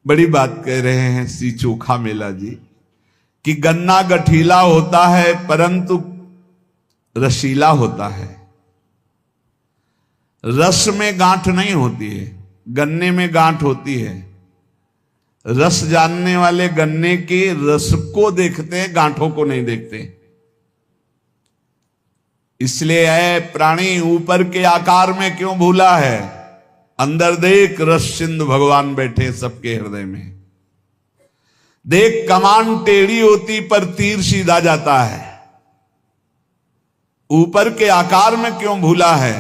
बड़ी बात कह रहे हैं श्री चोखा मेला जी कि गन्ना गठीला होता है परंतु रसीला होता है। रस में गांठ नहीं होती है, गन्ने में गांठ होती है। रस जानने वाले गन्ने के रस को देखते हैं, गांठों को नहीं देखते। इसलिए है प्राणी ऊपर के आकार में क्यों भूला है, अंदर देख रस सिंधु भगवान बैठे सबके हृदय में। देख कमान टेढ़ी होती पर तीर सीधा जाता है, ऊपर के आकार में क्यों भूला है।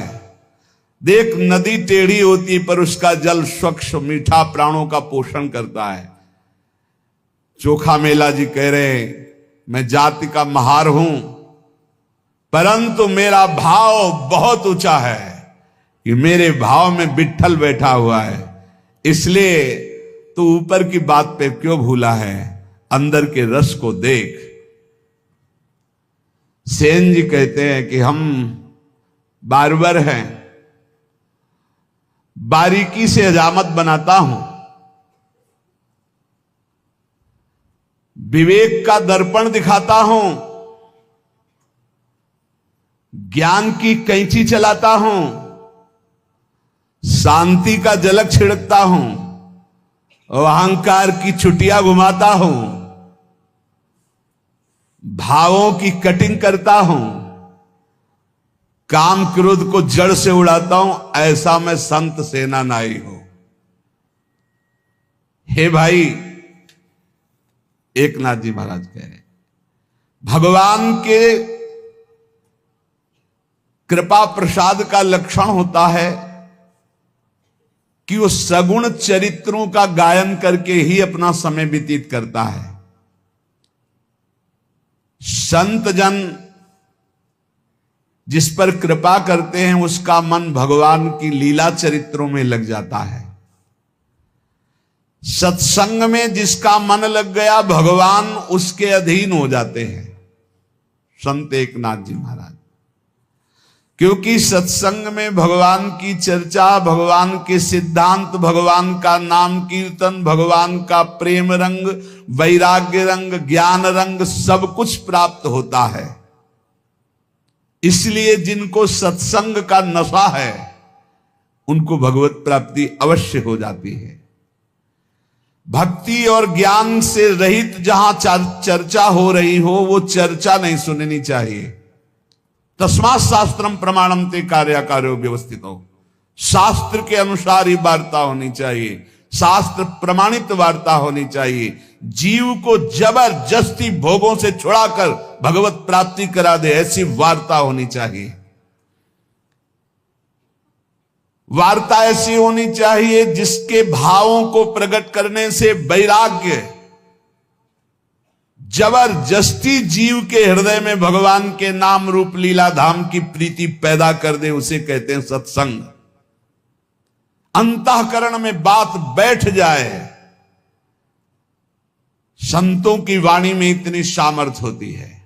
देख नदी टेढ़ी होती पर उसका जल स्वच्छ मीठा प्राणों का पोषण करता है। चोखा मेला जी कह रहे मैं जाति का महार हूं परंतु मेरा भाव बहुत ऊंचा है कि मेरे भाव में विट्ठल बैठा हुआ है। इसलिए तू ऊपर की बात पे क्यों भूला है, अंदर के रस को देख। सेन जी कहते हैं कि हम बारबर हैं, बारीकी से हजामत बनाता हूं, विवेक का दर्पण दिखाता हूं, ज्ञान की कैंची चलाता हूं, शांति का झलक छिड़कता हूं और अहंकार की छुटियां घुमाता हूं, भावों की कटिंग करता हूं, काम क्रोध को जड़ से उड़ाता हूं। ऐसा मैं संत सेना नाई हूं। हे भाई, एकनाथ जी महाराज कह रहे भगवान के कृपा प्रसाद का लक्षण होता है कि वो सगुण चरित्रों का गायन करके ही अपना समय व्यतीत करता है। संत जन जिस पर कृपा करते हैं उसका मन भगवान की लीला चरित्रों में लग जाता है। सत्संग में जिसका मन लग गया भगवान उसके अधीन हो जाते हैं। संत एकनाथ जी महाराज, क्योंकि सत्संग में भगवान की चर्चा, भगवान के सिद्धांत, भगवान का नाम कीर्तन, भगवान का प्रेम रंग, वैराग्य रंग, ज्ञान रंग सब कुछ प्राप्त होता है। इसलिए जिनको सत्संग का नशा है उनको भगवत प्राप्ति अवश्य हो जाती है। भक्ति और ज्ञान से रहित जहां चर्चा हो रही हो वो चर्चा नहीं सुननी चाहिए। तस्मात् शास्त्रम प्रमाणम ते कार्याकार्यो व्यवस्थित हो, शास्त्र के अनुसार ही वार्ता होनी चाहिए, शास्त्र प्रमाणित वार्ता होनी चाहिए। जीव को जबरदस्ती भोगों से छुड़ाकर भगवत प्राप्ति करा दे ऐसी वार्ता होनी चाहिए। वार्ता ऐसी होनी चाहिए जिसके भावों को प्रकट करने से वैराग्य जबरदस्ती जीव के हृदय में भगवान के नाम रूप लीला धाम की प्रीति पैदा कर दे, उसे कहते हैं सत्संग। अंतःकरण में बात बैठ जाए। संतों की वाणी में इतनी सामर्थ्य होती है।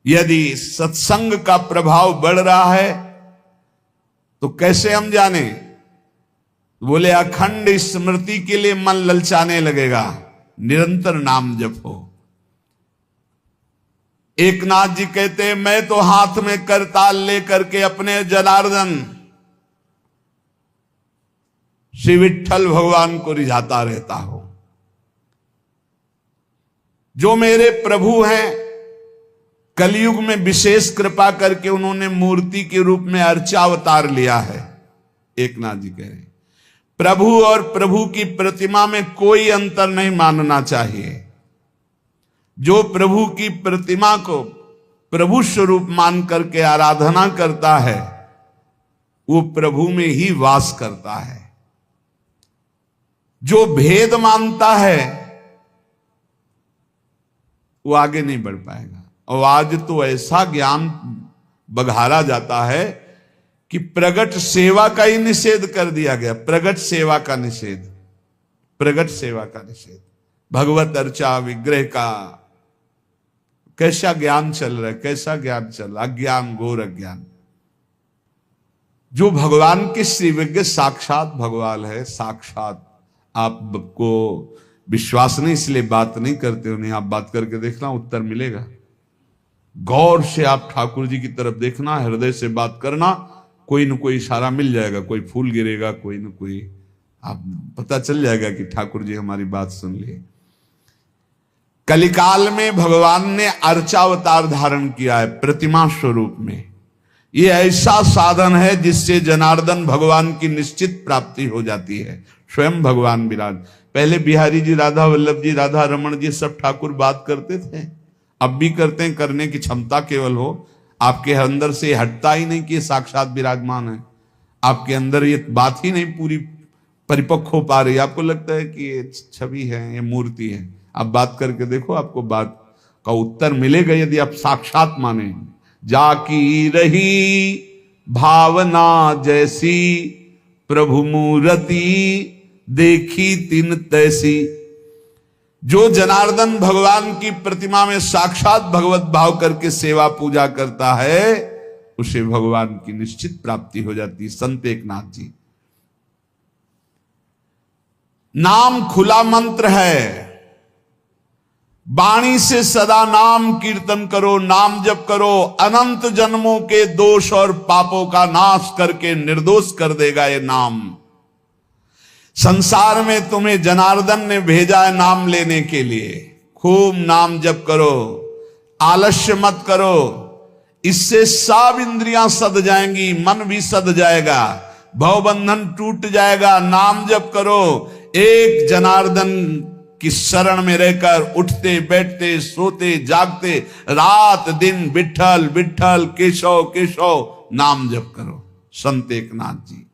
यदि सत्संग का प्रभाव बढ़ रहा है तो कैसे हम जाने? बोले अखंड स्मृति के लिए मन ललचाने लगेगा, निरंतर नाम जपो। एकनाथ जी कहते हैं मैं तो हाथ में करताल लेकर के अपने जनार्दन श्री विट्ठल भगवान को रिझाता रहता हूं। जो मेरे प्रभु हैं, कलयुग में विशेष कृपा करके उन्होंने मूर्ति के रूप में अर्चावतार लिया है। एकनाथ जी कह रहे हैं प्रभु और प्रभु की प्रतिमा में कोई अंतर नहीं मानना चाहिए। जो प्रभु की प्रतिमा को प्रभु स्वरूप मान करके आराधना करता है वो प्रभु में ही वास करता है। जो भेद मानता है वो आगे नहीं बढ़ पाएगा। और आज तो ऐसा ज्ञान बघारा जाता है कि प्रगट सेवा का ही निषेध कर दिया गया। प्रगट सेवा का निषेध, प्रगट सेवा का निषेध, भगवत अर्चा विग्रह का कैसा ज्ञान चल रहा है, कैसा ज्ञान चल रहा, अज्ञान, घोर अज्ञान। जो भगवान के श्रीविज्ञ साक्षात भगवान है, साक्षात। आपको विश्वास नहीं इसलिए बात नहीं करते हो, नहीं आप बात करके देखना उत्तर मिलेगा। गौर से आप ठाकुर जी की तरफ देखना, हृदय से बात करना, कोई न कोई इशारा मिल जाएगा, कोई फूल गिरेगा, कोई न कोई आप पता चल जाएगा कि ठाकुर जी हमारी बात सुन लिए। कलिकाल में भगवान ने अर्चावतार धारण किया है प्रतिमा स्वरूप में। ये ऐसा साधन है जिससे जनार्दन भगवान की निश्चित प्राप्ति हो जाती है। स्वयं भगवान विराज। पहले बिहारी जी, राधा वल्लभ जी, राधा रमन जी सब ठाकुर बात करते थे, अब भी करते हैं, करने की क्षमता केवल हो। आपके अंदर से हटता ही नहीं कि ये साक्षात विराजमान है। आपके अंदर ये बात ही नहीं पूरी परिपक्व हो पा रही। आपको लगता है कि ये छवि है, ये मूर्ति है। आप बात करके देखो, आपको बात का उत्तर मिलेगा यदि आप साक्षात माने। जाकी रही भावना जैसी, प्रभु मूर्ति देखी तिन तैसी। जो जनार्दन भगवान की प्रतिमा में साक्षात भगवत भाव करके सेवा पूजा करता है, उसे भगवान की निश्चित प्राप्ति हो जाती। संत एकनाथ जी, नाम खुला मंत्र है। वाणी से सदा नाम कीर्तन करो, नाम जप करो, अनंत जन्मों के दोष और पापों का नाश करके निर्दोष कर देगा ये नाम। संसार में तुम्हें जनार्दन ने भेजा है नाम लेने के लिए। खूब नाम जप करो, आलस्य मत करो, इससे सब इंद्रियां सद जाएंगी, मन भी सद जाएगा, भवबंधन टूट जाएगा। नाम जप करो, एक जनार्दन की शरण में रहकर उठते बैठते सोते जागते रात दिन विठ्ठल विठ्ठल केशव केशव नाम जप करो। संत एकनाथ जी,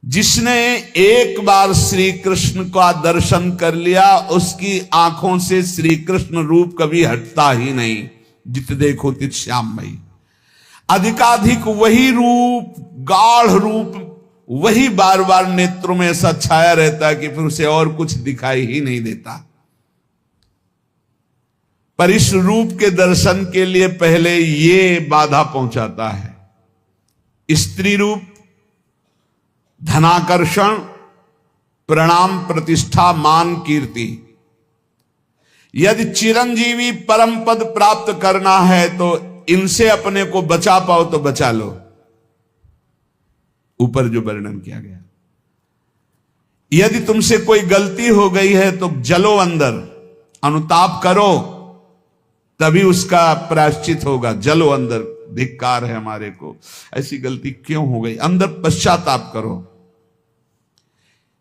जिसने एक बार श्री कृष्ण का दर्शन कर लिया, उसकी आंखों से श्री कृष्ण रूप कभी हटता ही नहीं। जित देखो तित श्याममयी। अधिकाधिक वही रूप, गाढ़ रूप, वही बार बार नेत्रों में ऐसा छाया रहता है कि फिर उसे और कुछ दिखाई ही नहीं देता। पर इस रूप के दर्शन के लिए पहले ये बाधा पहुंचाता है। स्त्री रूप, धनाकर्षण, प्रणाम, प्रतिष्ठा, मान, कीर्ति। यदि चिरंजीवी परम पद प्राप्त करना है तो इनसे अपने को बचा पाओ तो बचा लो। ऊपर जो वर्णन किया गया, यदि तुमसे कोई गलती हो गई है तो जलो अंदर, अनुताप करो, तभी उसका प्रायश्चित होगा। जलो अंदर, धिक्कार है हमारे को, ऐसी गलती क्यों हो गई, अंदर पश्चाताप करो।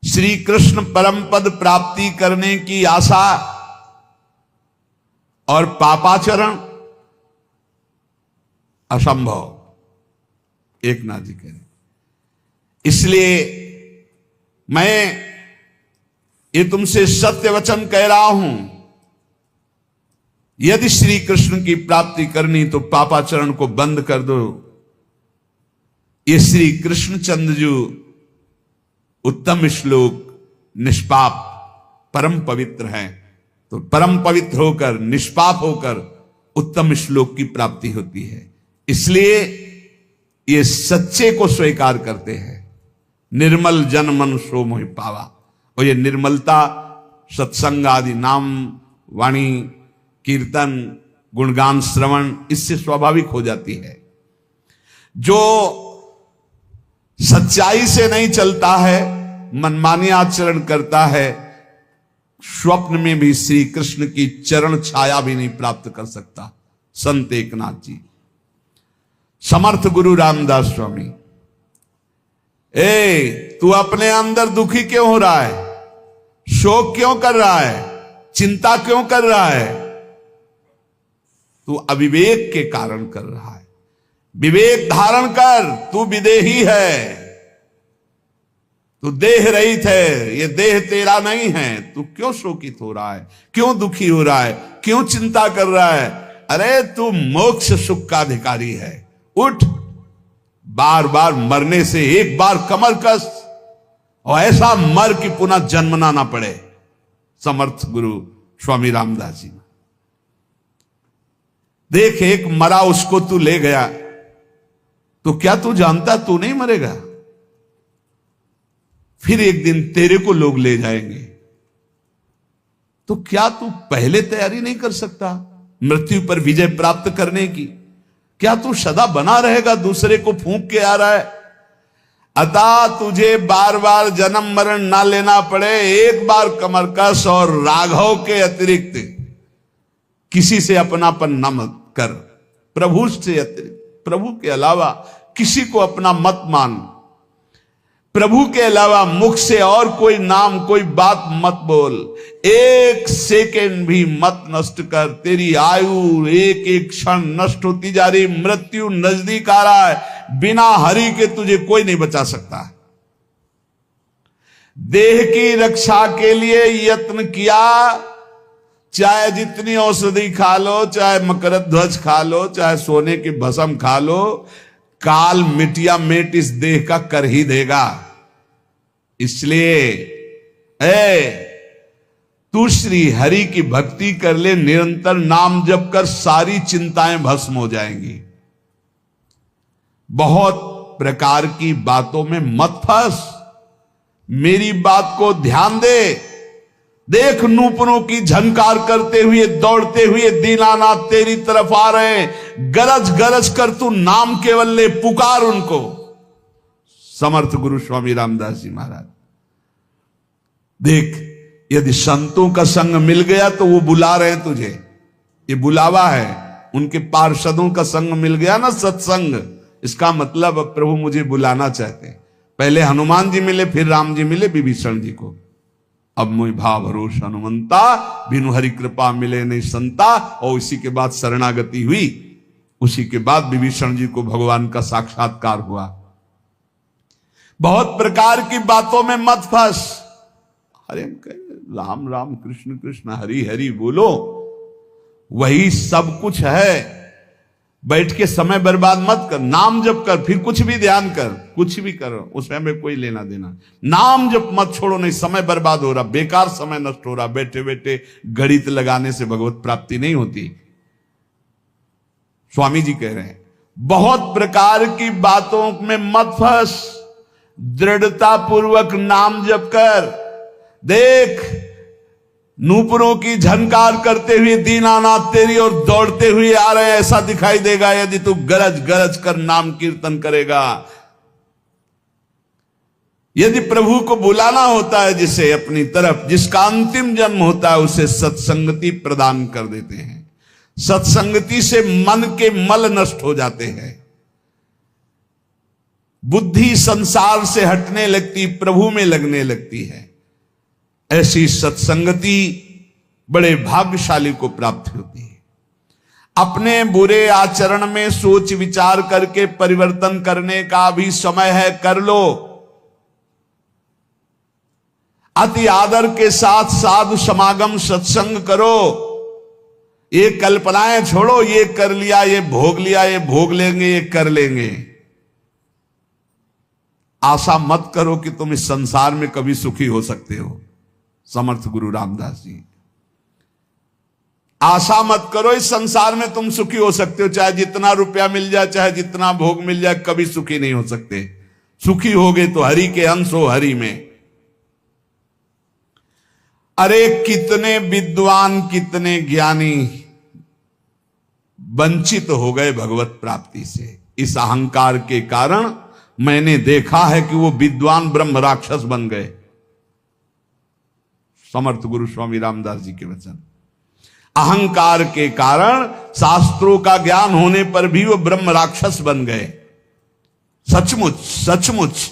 श्री कृष्ण परम पद प्राप्ति करने की आशा और पापाचरण असंभव, एकनाथ जी कह रहे। इसलिए मैं ये तुमसे सत्य वचन कह रहा हूं, यदि श्री कृष्ण की प्राप्ति करनी तो पापाचरण को बंद कर दो। ये श्री कृष्णचंद्र जो उत्तम श्लोक, निष्पाप परम पवित्र है, तो परम पवित्र होकर निष्पाप होकर उत्तम श्लोक की प्राप्ति होती है। इसलिए ये सच्चे को स्वीकार करते हैं। निर्मल जन मन सो मोहि पावा। और ये निर्मलता सत्संग आदि नाम वाणी कीर्तन गुणगान श्रवण इससे स्वाभाविक हो जाती है। जो सच्चाई से नहीं चलता है, मनमानी आचरण करता है, स्वप्न में भी श्री कृष्ण की चरण छाया भी नहीं प्राप्त कर सकता। संत एकनाथ जी, समर्थ गुरु रामदास स्वामी, तू अपने अंदर दुखी क्यों हो रहा है, शोक क्यों कर रहा है, चिंता क्यों कर रहा है? तू अविवेक के कारण कर रहा है। विवेक धारण कर, तू विदेही है, तू देह रहित है, ये देह तेरा नहीं है। तू क्यों शोकित हो रहा है, क्यों दुखी हो रहा है, क्यों चिंता कर रहा है? अरे तू मोक्ष सुख का अधिकारी है। उठ, बार बार मरने से एक बार कमर कस और ऐसा मर कि पुनः जन्मना ना पड़े। समर्थ गुरु स्वामी रामदास जी, देख एक मरा उसको तू ले गया, तो क्या तू जानता तू नहीं मरेगा? फिर एक दिन तेरे को लोग ले जाएंगे। तो क्या तू पहले तैयारी नहीं कर सकता मृत्यु पर विजय प्राप्त करने की? क्या तू सदा बना रहेगा दूसरे को फूंक के आ रहा है? अतः तुझे बार बार जन्म मरण ना लेना पड़े, एक बार कमर कस और राघव के अतिरिक्त किसी से अपनापन न मत कर। प्रभु से अतिरिक्त, प्रभु के अलावा किसी को अपना मत मान। प्रभु के अलावा मुख से और कोई नाम कोई बात मत बोल। एक सेकेंड भी मत नष्ट कर। तेरी आयु एक एक क्षण नष्ट होती जा रही, मृत्यु नजदीक आ रहा है। बिना हरि के तुझे कोई नहीं बचा सकता। देह की रक्षा के लिए यत्न किया, चाहे जितनी औषधि खा लो, चाहे मकरध्वज खा लो, चाहे सोने की भस्म खा लो, काल मिटिया मेट इस देह का कर ही देगा। इसलिए तू श्री हरि की भक्ति कर ले, निरंतर नाम जप कर, सारी चिंताएं भस्म हो जाएंगी। बहुत प्रकार की बातों में मत फंस, मेरी बात को ध्यान दे। देख नूपुरों की झंकार करते हुए दौड़ते हुए दीनानाथ तेरी तरफ आ रहे हैं। गरज गरज कर तू नाम केवल ले, पुकार उनको। समर्थ गुरु स्वामी रामदास जी महाराज। देख, यदि संतों का संग मिल गया तो वो बुला रहे हैं तुझे, ये बुलावा है। उनके पार्षदों का संग मिल गया ना, सत्संग, इसका मतलब अब प्रभु मुझे बुलाना चाहते हैं। पहले हनुमान जी मिले, फिर राम जी मिले विभीषण जी को। अब मोहि भाव भरोस हनुमंता, बिनु हरि कृपा मिले नहीं संता। और इसी के बाद शरणागति हुई, उसी के बाद विभीषण जी को भगवान का साक्षात्कार हुआ। बहुत प्रकार की बातों में मत फंस। अरे राम राम कृष्ण कृष्ण हरि हरि बोलो, वही सब कुछ है। बैठ के समय बर्बाद मत कर, नाम जप कर, फिर कुछ भी ध्यान कर, कुछ भी कर, उसमें हमें कोई लेना देना। नाम जप मत छोड़ो, नहीं समय बर्बाद हो रहा, बेकार समय नष्ट हो रहा। बैठे बैठे गणित लगाने से भगवत प्राप्ति नहीं होती। स्वामी जी कह रहे हैं बहुत प्रकार की बातों में मत फंस, दृढ़ता पूर्वक नाम जप कर। देख नूपुरों की झनकार करते हुए दीनानाथ तेरी ओर दौड़ते हुए आ रहे हैं, ऐसा दिखाई देगा यदि तू गरज गरज कर नाम कीर्तन करेगा। यदि प्रभु को बुलाना होता है जिसे अपनी तरफ, जिसका अंतिम जन्म होता है, उसे सत्संगति प्रदान कर देते हैं। सत्संगति से मन के मल नष्ट हो जाते हैं, बुद्धि संसार से हटने लगती, प्रभु में लगने लगती है। ऐसी सत्संगति बड़े भाग्यशाली को प्राप्त होती है। अपने बुरे आचरण में सोच विचार करके परिवर्तन करने का भी समय है, कर लो। अति आदर के साथ साधु समागम सत्संग करो। ये कल्पनाएं छोड़ो, ये कर लिया, ये भोग लिया, ये भोग लेंगे, ये कर लेंगे। आशा मत करो कि तुम इस संसार में कभी सुखी हो सकते हो। समर्थ गुरु रामदास जी। आशा मत करो इस संसार में तुम सुखी हो सकते हो, चाहे जितना रुपया मिल जाए, चाहे जितना भोग मिल जाए, कभी सुखी नहीं हो सकते। सुखी होगे तो हरि के अंश हो, हरि में। अरे कितने विद्वान, कितने ज्ञानी वंचित हो गए भगवत प्राप्ति से। इस अहंकार के कारण मैंने देखा है कि वो विद्वान ब्रह्म राक्षस बन गए। समर्थ गुरु स्वामी रामदास जी के वचन। अहंकार के कारण शास्त्रों का ज्ञान होने पर भी वो ब्रह्म राक्षस बन गए। सचमुच सचमुच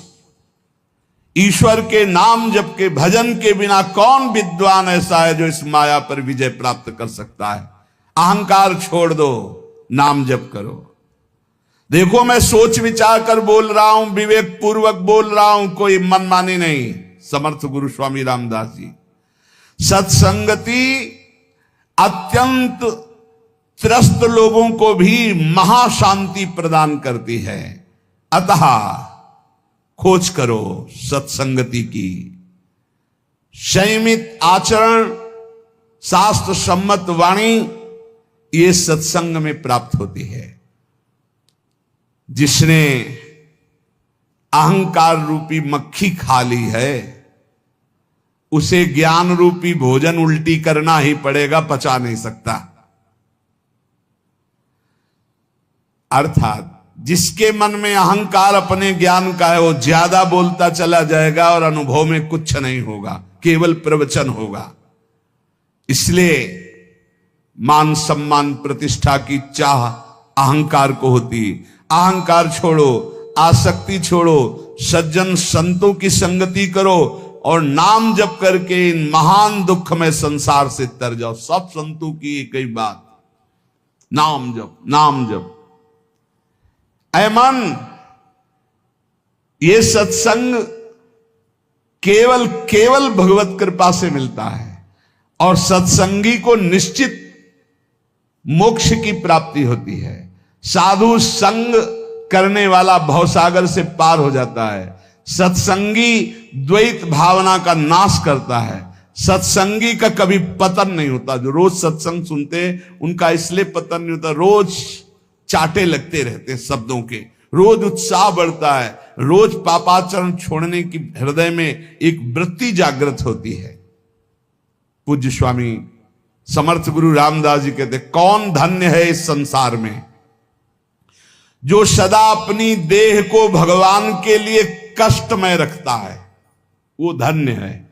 ईश्वर के नाम जप के भजन के बिना कौन विद्वान ऐसा है जो इस माया पर विजय प्राप्त कर सकता है। अहंकार छोड़ दो, नाम जप करो। देखो मैं सोच विचार कर बोल रहा हूं, विवेक पूर्वक बोल रहा हूं, कोई मनमानी नहीं। समर्थ गुरु स्वामी रामदास जी। सत्संगति अत्यंत त्रस्त लोगों को भी महाशांति प्रदान करती है। अतः खोज करो सत्संगति की। संयमित आचरण, शास्त्र सम्मत वाणी, ये सत्संग में प्राप्त होती है। जिसने अहंकार रूपी मक्खी खा ली है उसे ज्ञान रूपी भोजन उल्टी करना ही पड़ेगा, पचा नहीं सकता। अर्थात जिसके मन में अहंकार अपने ज्ञान का है वो ज्यादा बोलता चला जाएगा और अनुभव में कुछ नहीं होगा, केवल प्रवचन होगा। इसलिए मान सम्मान प्रतिष्ठा की चाह अहंकार को होती। अहंकार छोड़ो, आसक्ति छोड़ो, सज्जन संतों की संगति करो और नाम जप करके इन महान दुख में संसार से तर जाओ। सब संतों की एक ही बात, नाम जप, नाम जप। ऐ मन, ये सत्संग केवल केवल भगवत कृपा से मिलता है और सत्संगी को निश्चित मोक्ष की प्राप्ति होती है। साधु संग करने वाला भवसागर से पार हो जाता है। सत्संगी द्वैत भावना का नाश करता है। सत्संगी का कभी पतन नहीं होता। जो रोज सत्संग सुनते हैं उनका इसलिए पतन नहीं होता, रोज चाटे लगते रहते हैं शब्दों के, रोज उत्साह बढ़ता है, रोज पापाचरण छोड़ने की हृदय में एक वृत्ति जागृत होती है। पूज्य स्वामी समर्थ गुरु रामदास जी कहते, कौन धन्य है इस संसार में जो सदा अपनी देह को भगवान के लिए कष्टमय रखता है, वो धन्य है।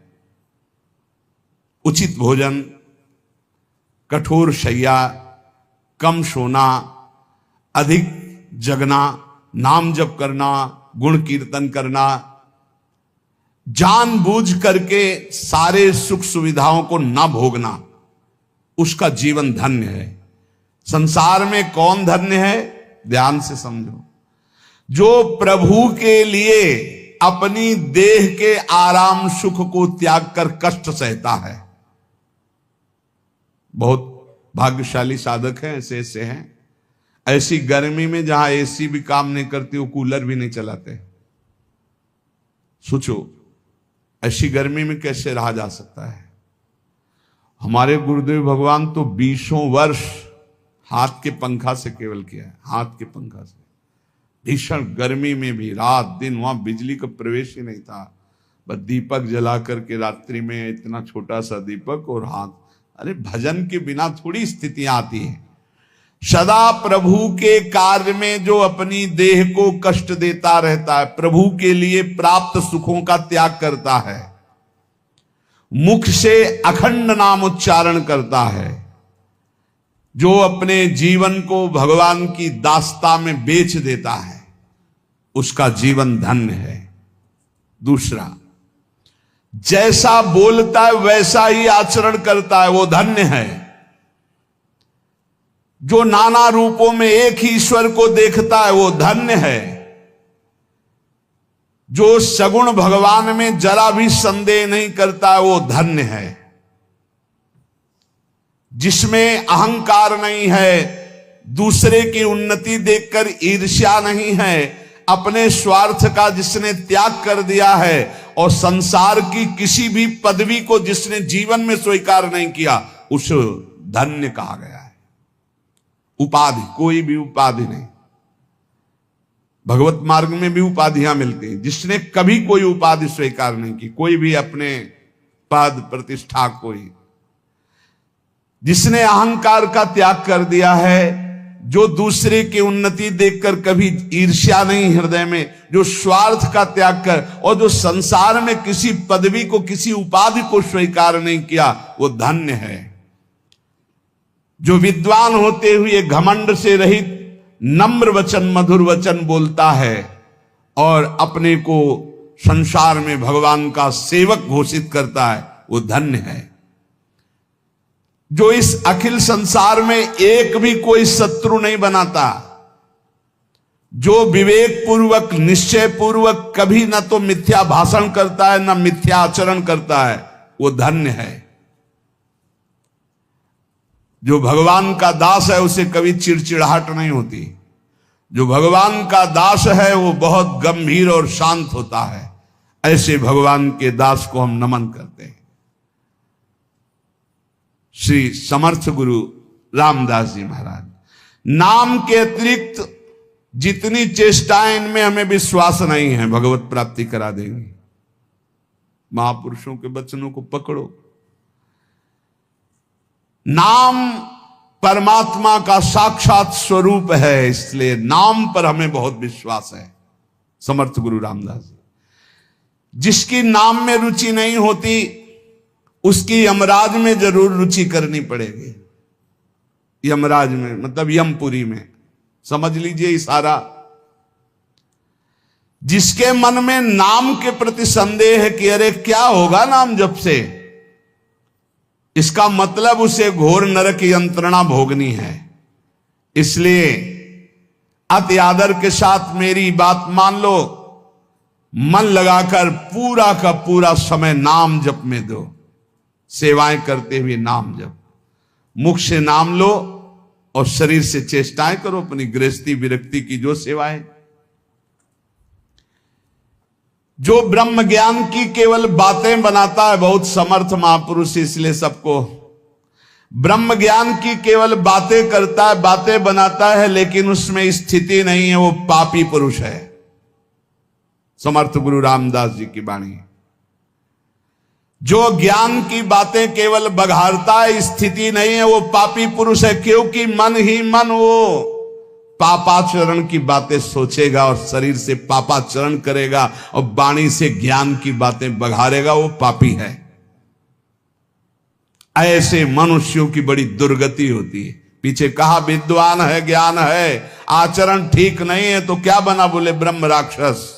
उचित भोजन, कठोर शैया, कम सोना, अधिक जगना, नाम जप करना, गुण कीर्तन करना, जानबूझ करके सारे सुख सुविधाओं को न भोगना, उसका जीवन धन्य है। संसार में कौन धन्य है? ध्यान से समझो। जो प्रभु के लिए अपनी देह के आराम सुख को त्याग कर कष्ट सहता है। बहुत भाग्यशाली साधक हैं, ऐसे ऐसे हैं। ऐसी गर्मी में जहां एसी भी काम नहीं करती, वो कूलर भी नहीं चलाते। सोचो ऐसी गर्मी में कैसे रहा जा सकता है। हमारे गुरुदेव भगवान तो 20 वर्ष हाथ के पंखा से केवल किया है, हाथ के पंखा से। भीषण गर्मी में भी रात दिन, वहां बिजली का प्रवेश ही नहीं था, बस दीपक जला करके रात्रि में, इतना छोटा सा दीपक और हाथ। अरे भजन के बिना थोड़ी स्थितियां आती हैं। सदा प्रभु के कार्य में जो अपनी देह को कष्ट देता रहता है, प्रभु के लिए प्राप्त सुखों का त्याग करता है, मुख से अखंड नाम उच्चारण करता है, जो अपने जीवन को भगवान की दास्ता में बेच देता है, उसका जीवन धन्य है। दूसरा, जैसा बोलता है वैसा ही आचरण करता है, वो धन्य है। जो नाना रूपों में एक ही ईश्वर को देखता है, वो धन्य है। जो सगुण भगवान में जरा भी संदेह नहीं करता है, वो धन्य है। जिसमें अहंकार नहीं है, दूसरे की उन्नति देखकर ईर्ष्या नहीं है, अपने स्वार्थ का जिसने त्याग कर दिया है और संसार की किसी भी पदवी को जिसने जीवन में स्वीकार नहीं किया, उस धन्य कहा गया है। उपाधि, कोई भी उपाधि नहीं। भगवत मार्ग में भी उपाधियां मिलती हैं। जिसने कभी कोई उपाधि स्वीकार नहीं की, कोई भी अपने पद प्रतिष्ठा, कोई जिसने अहंकार का त्याग कर दिया है, जो दूसरे की उन्नति देखकर कभी ईर्ष्या नहीं हृदय में, जो स्वार्थ का त्याग कर और जो संसार में किसी पदवी को, किसी उपाधि को स्वीकार नहीं किया, वो धन्य है। जो विद्वान होते हुए घमंड से रहित नम्र वचन, मधुर वचन बोलता है और अपने को संसार में भगवान का सेवक घोषित करता है, वो धन्य है। जो इस अखिल संसार में एक भी कोई शत्रु नहीं बनाता, जो विवेक पूर्वक, निश्चय पूर्वक कभी न तो मिथ्या भाषण करता है न मिथ्या आचरण करता है, वो धन्य है। जो भगवान का दास है उसे कभी चिड़चिड़ाहट नहीं होती। जो भगवान का दास है वो बहुत गंभीर और शांत होता है। ऐसे भगवान के दास को हम नमन करते हैं। श्री समर्थ गुरु रामदास जी महाराज नाम के अतिरिक्त जितनी चेष्टाएं इनमें हमें विश्वास नहीं है भगवत प्राप्ति करा देंगी। महापुरुषों के वचनों को पकड़ो। नाम परमात्मा का साक्षात स्वरूप है, इसलिए नाम पर हमें बहुत विश्वास है। समर्थ गुरु रामदास जी, जिसकी नाम में रुचि नहीं होती उसकी यमराज में जरूर रुचि करनी पड़ेगी। यमराज में मतलब यमपुरी में, समझ लीजिए इशारा। जिसके मन में नाम के प्रति संदेह है कि अरे क्या होगा नाम जप से, इसका मतलब उसे घोर नरक यंत्रणा भोगनी है। इसलिए अति आदर के साथ मेरी बात मान लो, मन लगाकर पूरा का पूरा समय नाम जप में दो। सेवाएं करते हुए नाम जप, मुख से नाम लो और शरीर से चेष्टाएं करो अपनी गृहस्थी विरक्ति की जो सेवाएं। जो ब्रह्म ज्ञान की केवल बातें बनाता है, बहुत समर्थ महापुरुष इसलिए सबको, ब्रह्म ज्ञान की केवल बातें करता है, बातें बनाता है, लेकिन उसमें स्थिति नहीं है, वो पापी पुरुष है। समर्थ गुरु रामदास जी की वाणी। जो ज्ञान की बातें केवल बघाड़ता है, स्थिति नहीं है, वो पापी पुरुष है। क्योंकि मन ही मन वो पापाचरण की बातें सोचेगा और शरीर से पापाचरण करेगा और वाणी से ज्ञान की बातें बघाड़ेगा, वो पापी है। ऐसे मनुष्यों की बड़ी दुर्गति होती है। पीछे कहा विद्वान है, ज्ञान है, आचरण ठीक नहीं है तो क्या बना, बोले ब्रह्म राक्षस।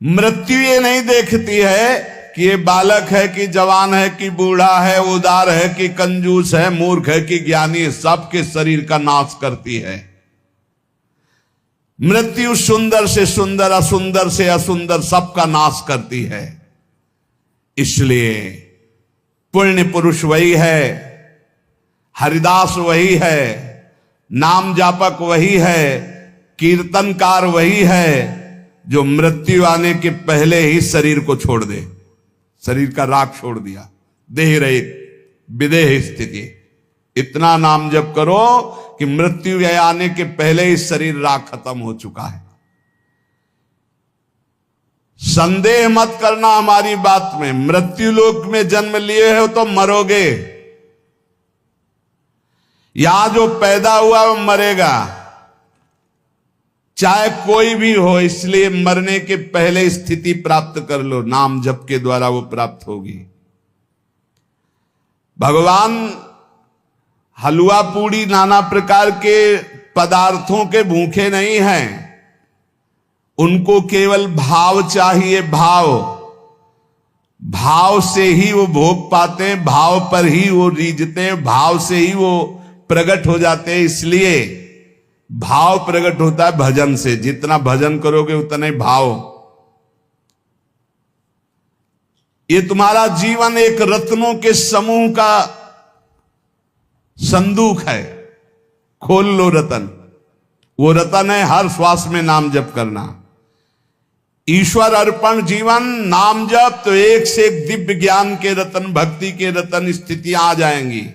मृत्यु ये नहीं देखती है कि ये बालक है कि जवान है कि बूढ़ा है, उदार है कि कंजूस है, मूर्ख है कि ज्ञानी है, सबके शरीर का नाश करती है। मृत्यु सुंदर से सुंदर, असुंदर से असुंदर, सबका नाश करती है। इसलिए पुण्य पुरुष वही है, हरिदास वही है, नाम जापक वही है, कीर्तनकार वही है, जो मृत्यु आने के पहले ही शरीर को छोड़ दे, शरीर का राख छोड़ दिया, देह रहित विदेह स्थिति। इतना नाम जप करो कि मृत्यु आने के पहले ही शरीर राख खत्म हो चुका है। संदेह मत करना हमारी बात में, मृत्यु लोक में जन्म लिए हो तो मरोगे। यहां जो पैदा हुआ वो मरेगा, चाहे कोई भी हो। इसलिए मरने के पहले स्थिति प्राप्त कर लो, नाम जप के द्वारा वो प्राप्त होगी। भगवान हलवा पूड़ी नाना प्रकार के पदार्थों के भूखे नहीं हैं, उनको केवल भाव चाहिए। भाव, भाव से ही वो भोग पाते हैं, भाव पर ही वो रीझते हैं, भाव से ही वो प्रकट हो जाते हैं। इसलिए भाव प्रकट होता है भजन से, जितना भजन करोगे उतना ही भाव। ये तुम्हारा जीवन एक रत्नों के समूह का संदूक है, खोल लो रतन। वो रतन है हर श्वास में नाम जप करना। ईश्वर अर्पण जीवन, नाम जप, तो एक से एक दिव्य ज्ञान के रतन, भक्ति के रतन स्थितियां आ जाएंगी।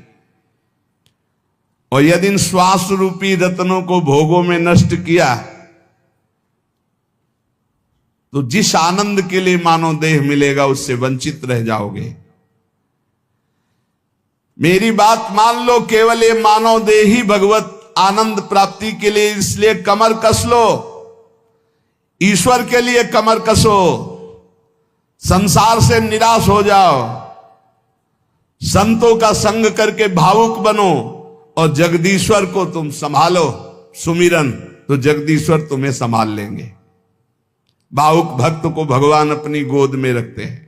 और यदि इन श्वास रूपी रत्नों को भोगों में नष्ट किया तो जिस आनंद के लिए मानव देह मिलेगा उससे वंचित रह जाओगे। मेरी बात मान लो, केवल ये मानव देह ही भगवत आनंद प्राप्ति के लिए, इसलिए कमर कस लो, ईश्वर के लिए कमर कसो, संसार से निराश हो जाओ, संतों का संग करके भावुक बनो और जगदीश्वर को तुम संभालो। सुमिरन, तो जगदीश्वर तुम्हें संभाल लेंगे। भावुक भक्त को भगवान अपनी गोद में रखते हैं।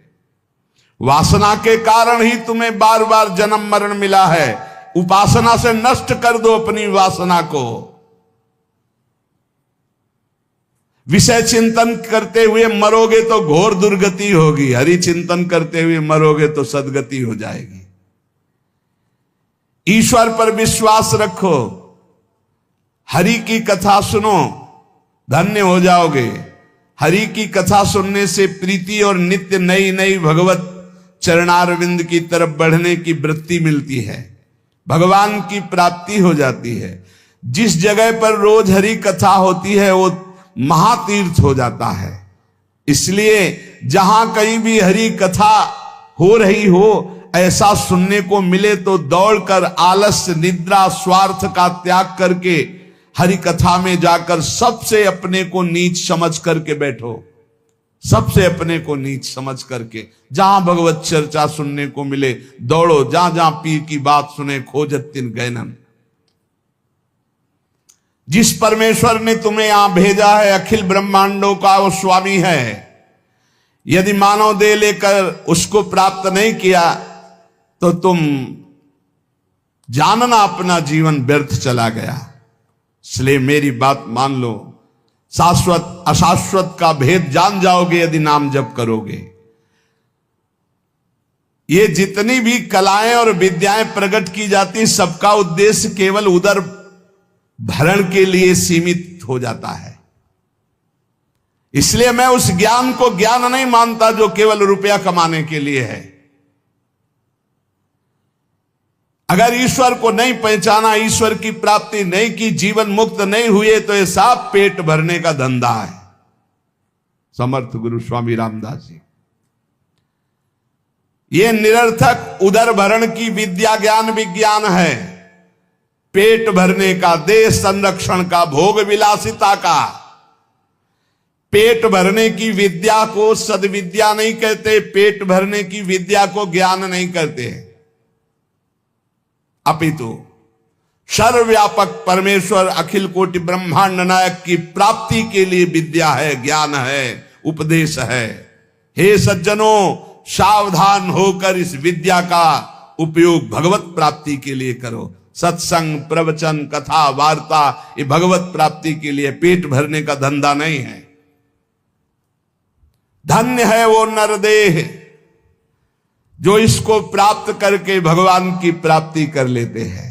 वासना के कारण ही तुम्हें बार बार जन्म मरण मिला है। उपासना से नष्ट कर दो अपनी वासना को। विषय चिंतन करते हुए मरोगे तो घोर दुर्गति होगी, हरि चिंतन करते हुए मरोगे तो सदगति हो जाएगी। ईश्वर पर विश्वास रखो, हरि की कथा सुनो, धन्य हो जाओगे। हरि की कथा सुनने से प्रीति और नित्य नई नई भगवत चरणारविंद की तरफ बढ़ने की वृत्ति मिलती है, भगवान की प्राप्ति हो जाती है। जिस जगह पर रोज हरि कथा होती है वो महातीर्थ हो जाता है। इसलिए जहां कहीं भी हरि कथा हो रही हो, ऐसा सुनने को मिले तो दौड़कर आलस्य, निद्रा, स्वार्थ का त्याग करके हरि कथा में जाकर सबसे अपने को नीच समझ करके बैठो। सबसे अपने को नीच समझ करके जहां भगवत चर्चा सुनने को मिले दौड़ो, जहां जहां पीर की बात सुने खोजत तिन गैनन। जिस परमेश्वर ने तुम्हें यहां भेजा है, अखिल ब्रह्मांडों का वो स्वामी है। यदि मानव देह लेकर उसको प्राप्त नहीं किया तो तुम जानना अपना जीवन व्यर्थ चला गया। इसलिए मेरी बात मान लो, शाश्वत अशाश्वत का भेद जान जाओगे यदि नाम जप करोगे। ये जितनी भी कलाएं और विद्याएं प्रकट की जाती, सबका उद्देश्य केवल उदर भरण के लिए सीमित हो जाता है। इसलिए मैं उस ज्ञान को ज्ञान नहीं मानता जो केवल रुपया कमाने के लिए है। अगर ईश्वर को नहीं पहचाना, ईश्वर की प्राप्ति नहीं की, जीवन मुक्त नहीं हुए तो ये सब पेट भरने का धंधा है। समर्थ गुरु स्वामी रामदास जी, ये निरर्थक उदर भरण की विद्या ज्ञान विज्ञान है। पेट भरने का, देश संरक्षण का, भोग विलासिता का। पेट भरने की विद्या को सद्विद्या नहीं कहते, पेट भरने की विद्या को ज्ञान नहीं कहते, अपितु सर्वव्यापक परमेश्वर अखिल कोटि ब्रह्मांड नायक की प्राप्ति के लिए विद्या है, ज्ञान है, उपदेश है। हे सज्जनों, सावधान होकर इस विद्या का उपयोग भगवत प्राप्ति के लिए करो। सत्संग, प्रवचन, कथा, वार्ता ये भगवत प्राप्ति के लिए, पेट भरने का धंधा नहीं है। धन्य है वो नरदेह जो इसको प्राप्त करके भगवान की प्राप्ति कर लेते हैं।